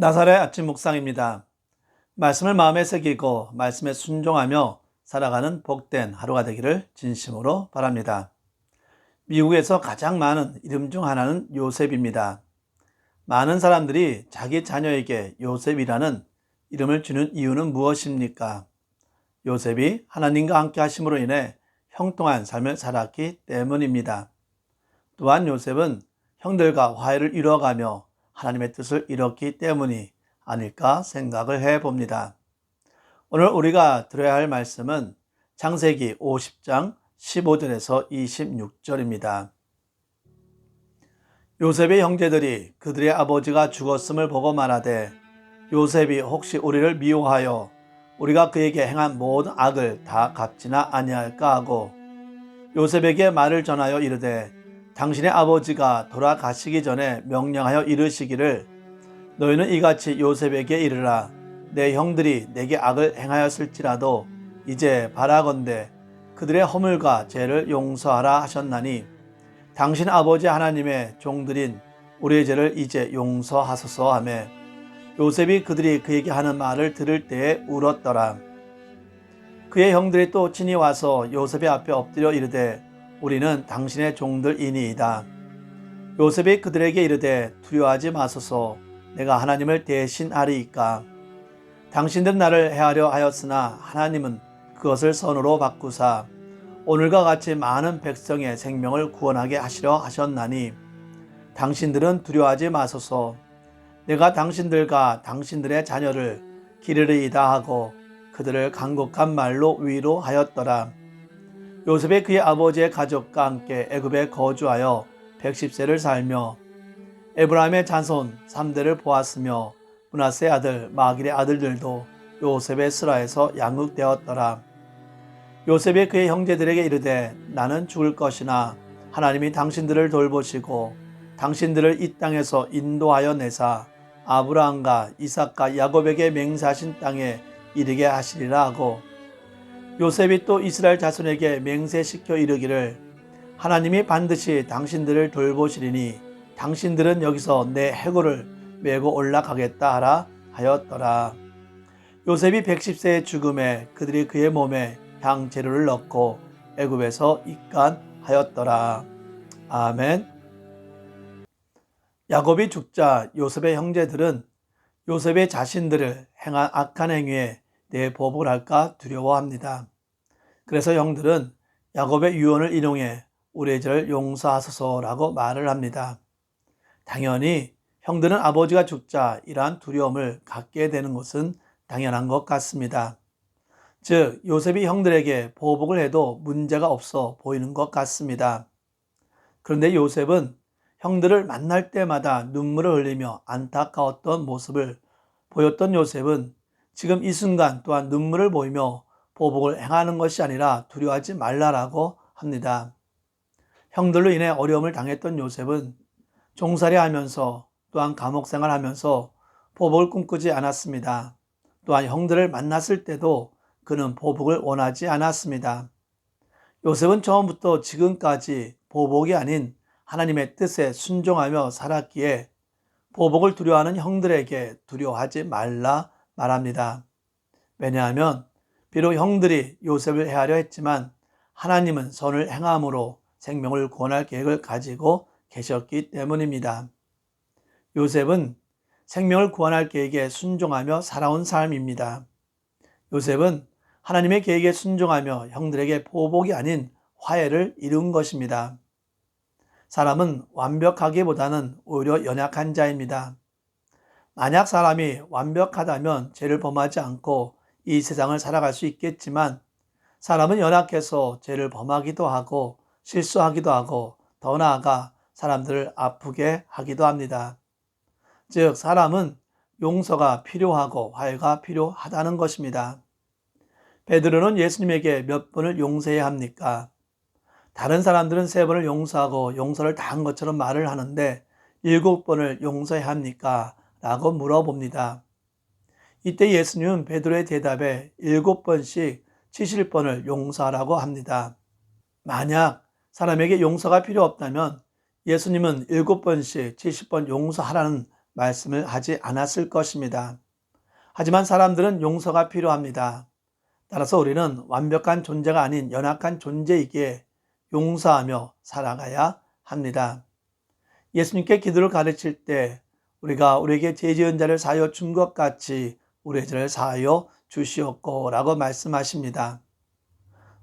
나사렛 아침 묵상입니다. 말씀을 마음에 새기고 말씀에 순종하며 살아가는 복된 하루가 되기를 진심으로 바랍니다. 미국에서 가장 많은 이름 중 하나는 요셉입니다. 많은 사람들이 자기 자녀에게 요셉이라는 이름을 주는 이유는 무엇입니까? 요셉이 하나님과 함께 하심으로 인해 형통한 삶을 살았기 때문입니다. 또한 요셉은 형들과 화해를 이루어가며 하나님의 뜻을 이뤘기 때문이 아닐까 생각을 해봅니다. 오늘 우리가 들어야 할 말씀은 창세기 50장 15절에서 26절입니다. 요셉의 형제들이 그들의 아버지가 죽었음을 보고 말하되 요셉이 혹시 우리를 미워하여 우리가 그에게 행한 모든 악을 다 갚지나 아니할까 하고 요셉에게 말을 전하여 이르되 당신의 아버지가 돌아가시기 전에 명령하여 이르시기를 너희는 이같이 요셉에게 이르라. 내 형들이 내게 악을 행하였을지라도 이제 바라건대 그들의 허물과 죄를 용서하라 하셨나니 당신 아버지 하나님의 종들인 우리의 죄를 이제 용서하소서 하며 요셉이 그들이 그에게 하는 말을 들을 때에 울었더라. 그의 형들이 또 친히 와서 요셉의 앞에 엎드려 이르되 우리는 당신의 종들이니이다. 요셉이 그들에게 이르되 두려워하지 마소서. 내가 하나님을 대신하리이까. 당신들은 나를 해하려 하였으나 하나님은 그것을 선으로 바꾸사 오늘과 같이 많은 백성의 생명을 구원하게 하시려 하셨나니 당신들은 두려워하지 마소서. 내가 당신들과 당신들의 자녀를 기르리이다 하고 그들을 간곡한 말로 위로하였더라. 요셉이 그의 아버지의 가족과 함께 애굽에 거주하여 110세를 살며 에브라임의 자손 3대를 보았으며 므낫세의 아들 마길의 아들들도 요셉의 슬하에서 양육되었더라. 요셉이 그의 형제들에게 이르되 나는 죽을 것이나 하나님이 당신들을 돌보시고 당신들을 이 땅에서 인도하여 내사 아브라함과 이삭과 야곱에게 맹세하신 땅에 이르게 하시리라 하고 요셉이 또 이스라엘 자손에게 맹세시켜 이르기를 하나님이 반드시 당신들을 돌보시리니 당신들은 여기서 내 해골을 메고 올라가겠다 하라 하였더라. 요셉이 110세의 죽음에 그들이 그의 몸에 향재료를 넣고 애굽에서 입간하였더라. 아멘. 야곱이 죽자 요셉의 형제들은 요셉의 자신들을 행한 악한 행위에 내 보복을 할까 두려워합니다. 그래서 형들은 야곱의 유언을 인용해 우리의 죄를 용서하소서라고 말을 합니다. 당연히 형들은 아버지가 죽자 이러한 두려움을 갖게 되는 것은 당연한 것 같습니다. 즉 요셉이 형들에게 보복을 해도 문제가 없어 보이는 것 같습니다. 그런데 요셉은 형들을 만날 때마다 눈물을 흘리며 안타까웠던 모습을 보였던 요셉은 지금 이 순간 또한 눈물을 보이며 보복을 행하는 것이 아니라 두려워하지 말라라고 합니다. 형들로 인해 어려움을 당했던 요셉은 종살이 하면서 또한 감옥 생활하면서 보복을 꿈꾸지 않았습니다. 또한 형들을 만났을 때도 그는 보복을 원하지 않았습니다. 요셉은 처음부터 지금까지 보복이 아닌 하나님의 뜻에 순종하며 살았기에 보복을 두려워하는 형들에게 두려워하지 말라 말합니다. 왜냐하면 비록 형들이 요셉을 해하려 했지만 하나님은 선을 행함으로 생명을 구원할 계획을 가지고 계셨기 때문입니다. 요셉은 생명을 구원할 계획에 순종하며 살아온 삶입니다. 요셉은 하나님의 계획에 순종하며 형들에게 보복이 아닌 화해를 이룬 것입니다. 사람은 완벽하기보다는 오히려 연약한 자입니다. 만약 사람이 완벽하다면 죄를 범하지 않고 이 세상을 살아갈 수 있겠지만 사람은 연약해서 죄를 범하기도 하고 실수하기도 하고 더 나아가 사람들을 아프게 하기도 합니다. 즉 사람은 용서가 필요하고 화해가 필요하다는 것입니다. 베드로는 예수님에게 몇 번을 용서해야 합니까? 다른 사람들은 3번을 용서하고 용서를 다 한 것처럼 말을 하는데 7번을 용서해야 합니까? 라고 물어봅니다. 이때 예수님은 베드로의 대답에 7번씩 70번을 용서하라고 합니다. 만약 사람에게 용서가 필요 없다면 예수님은 7번씩 70번 용서하라는 말씀을 하지 않았을 것입니다. 하지만 사람들은 용서가 필요합니다. 따라서 우리는 완벽한 존재가 아닌 연약한 존재이기에 용서하며 살아가야 합니다. 예수님께 기도를 가르칠 때 우리가 우리에게 죄 지은 자를 사하여 준 것 같이 우리의 죄를 사하여 주시옵고 라고 말씀하십니다.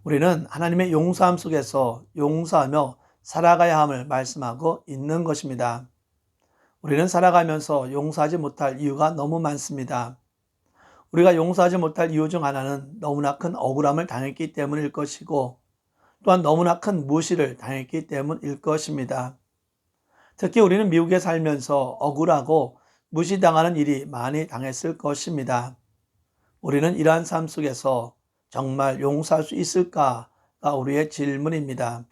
우리는 하나님의 용서함 속에서 용서하며 살아가야 함을 말씀하고 있는 것입니다. 우리는 살아가면서 용서하지 못할 이유가 너무 많습니다. 우리가 용서하지 못할 이유 중 하나는 너무나 큰 억울함을 당했기 때문일 것이고 또한 너무나 큰 무시를 당했기 때문일 것입니다. 특히 우리는 미국에 살면서 억울하고 무시당하는 일이 많이 당했을 것입니다. 우리는 이러한 삶 속에서 정말 용서할 수 있을까가 우리의 질문입니다.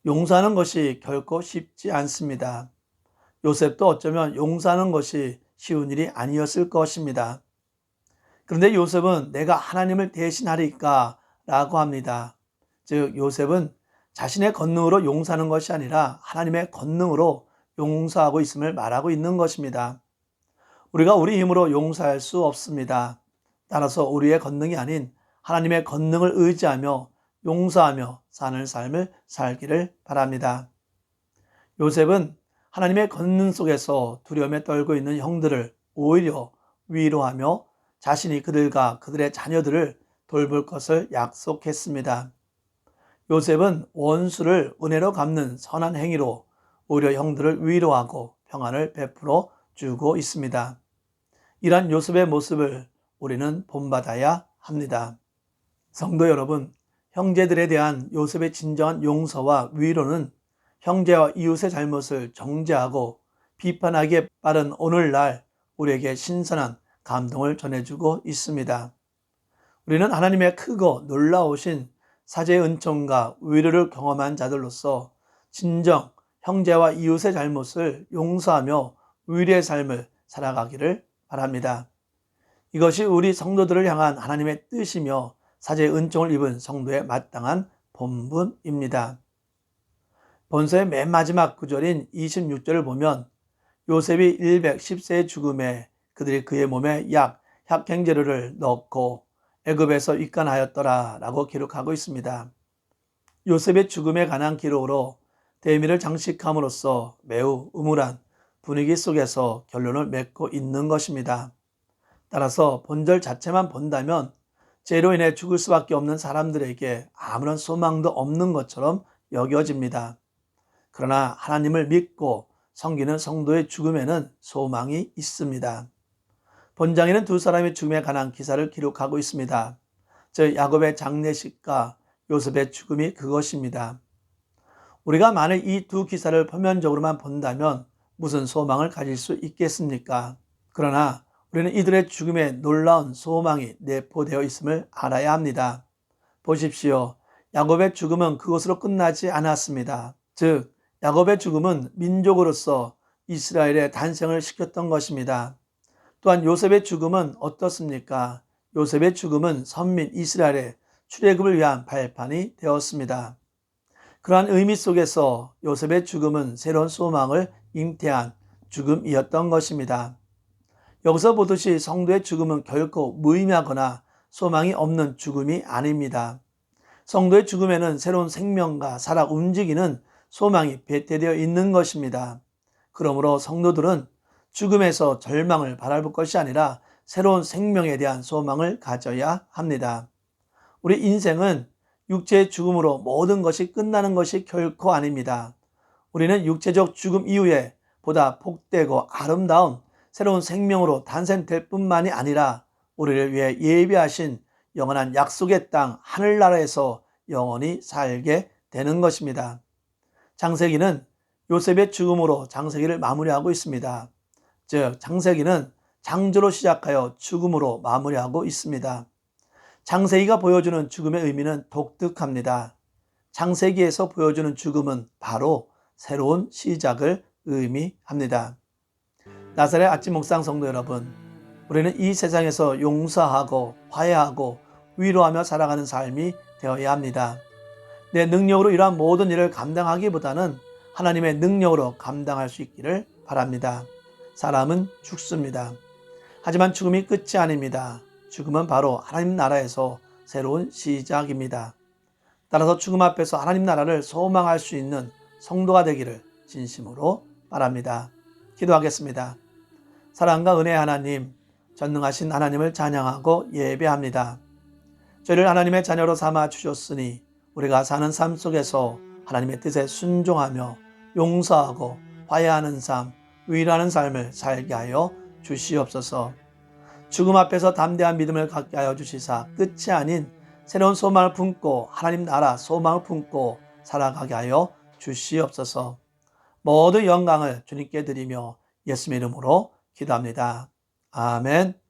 용서하는 것이 결코 쉽지 않습니다. 요셉도 어쩌면 용서하는 것이 쉬운 일이 아니었을 것입니다. 그런데 요셉은 내가 하나님을 대신하리까 라고 합니다. 즉 요셉은 자신의 권능으로 용서하는 것이 아니라 하나님의 권능으로 용서하고 있음을 말하고 있는 것입니다. 우리가 우리 힘으로 용서할 수 없습니다. 따라서 우리의 권능이 아닌 하나님의 권능을 의지하며 용서하며 사는 삶을 살기를 바랍니다. 요셉은 하나님의 권능 속에서 두려움에 떨고 있는 형들을 오히려 위로하며 자신이 그들과 그들의 자녀들을 돌볼 것을 약속했습니다. 요셉은 원수를 은혜로 갚는 선한 행위로 오히려 형들을 위로하고 평안을 베풀어 주고 있습니다. 이러한 요셉의 모습을 우리는 본받아야 합니다. 성도 여러분, 형제들에 대한 요셉의 진정한 용서와 위로는 형제와 이웃의 잘못을 정죄하고 비판하기에 빠른 오늘날 우리에게 신선한 감동을 전해주고 있습니다. 우리는 하나님의 크고 놀라우신 사제의 은총과 위로를 경험한 자들로서 진정 형제와 이웃의 잘못을 용서하며 위로의 삶을 살아가기를 바랍니다. 이것이 우리 성도들을 향한 하나님의 뜻이며 사제의 은총을 입은 성도의 마땅한 본분입니다. 본서의 맨 마지막 구절인 26절을 보면 요셉이 110세의 죽음에 그들이 그의 몸에 약 100갱제류를 넣고 애굽에서 입간하였더라 라고 기록하고 있습니다. 요셉의 죽음에 관한 기록으로 대미를 장식함으로써 매우 음울한 분위기 속에서 결론을 맺고 있는 것입니다. 따라서 본절 자체만 본다면 죄로 인해 죽을 수밖에 없는 사람들에게 아무런 소망도 없는 것처럼 여겨집니다. 그러나 하나님을 믿고 섬기는 성도의 죽음에는 소망이 있습니다. 본장에는 두 사람의 죽음에 관한 기사를 기록하고 있습니다. 즉 야곱의 장례식과 요셉의 죽음이 그것입니다. 우리가 만일 이 두 기사를 표면적으로만 본다면 무슨 소망을 가질 수 있겠습니까? 그러나 우리는 이들의 죽음에 놀라운 소망이 내포되어 있음을 알아야 합니다. 보십시오. 야곱의 죽음은 그것으로 끝나지 않았습니다. 즉 야곱의 죽음은 민족으로서 이스라엘의 탄생을 시켰던 것입니다. 또한 요셉의 죽음은 어떻습니까? 요셉의 죽음은 선민 이스라엘의 출애굽을 위한 발판이 되었습니다. 그러한 의미 속에서 요셉의 죽음은 새로운 소망을 잉태한 죽음이었던 것입니다. 여기서 보듯이 성도의 죽음은 결코 무의미하거나 소망이 없는 죽음이 아닙니다. 성도의 죽음에는 새로운 생명과 살아 움직이는 소망이 배태되어 있는 것입니다. 그러므로 성도들은 죽음에서 절망을 바라볼 것이 아니라 새로운 생명에 대한 소망을 가져야 합니다. 우리 인생은 육체의 죽음으로 모든 것이 끝나는 것이 결코 아닙니다. 우리는 육체적 죽음 이후에 보다 복되고 아름다운 새로운 생명으로 탄생될 뿐만이 아니라 우리를 위해 예비하신 영원한 약속의 땅 하늘나라에서 영원히 살게 되는 것입니다. 창세기는 요셉의 죽음으로 창세기를 마무리하고 있습니다. 즉 창세기는 창조로 시작하여 죽음으로 마무리하고 있습니다. 창세기가 보여주는 죽음의 의미는 독특합니다. 창세기에서 보여주는 죽음은 바로 새로운 시작을 의미합니다. 나사렛 아침 묵상 성도 여러분, 우리는 이 세상에서 용서하고 화해하고 위로하며 살아가는 삶이 되어야 합니다. 내 능력으로 이러한 모든 일을 감당하기보다는 하나님의 능력으로 감당할 수 있기를 바랍니다. 사람은 죽습니다. 하지만 죽음이 끝이 아닙니다. 죽음은 바로 하나님 나라에서 새로운 시작입니다. 따라서 죽음 앞에서 하나님 나라를 소망할 수 있는 성도가 되기를 진심으로 바랍니다. 기도하겠습니다. 사랑과 은혜의 하나님, 전능하신 하나님을 찬양하고 예배합니다. 저희를 하나님의 자녀로 삼아 주셨으니 우리가 사는 삶 속에서 하나님의 뜻에 순종하며 용서하고 화해하는 삶, 위로하는 삶을 살게 하여 주시옵소서. 죽음 앞에서 담대한 믿음을 갖게 하여 주시사 끝이 아닌 새로운 소망을 품고 하나님 나라 소망을 품고 살아가게 하여 주시옵소서. 모든 영광을 주님께 드리며 예수님의 이름으로 기도합니다. 아멘.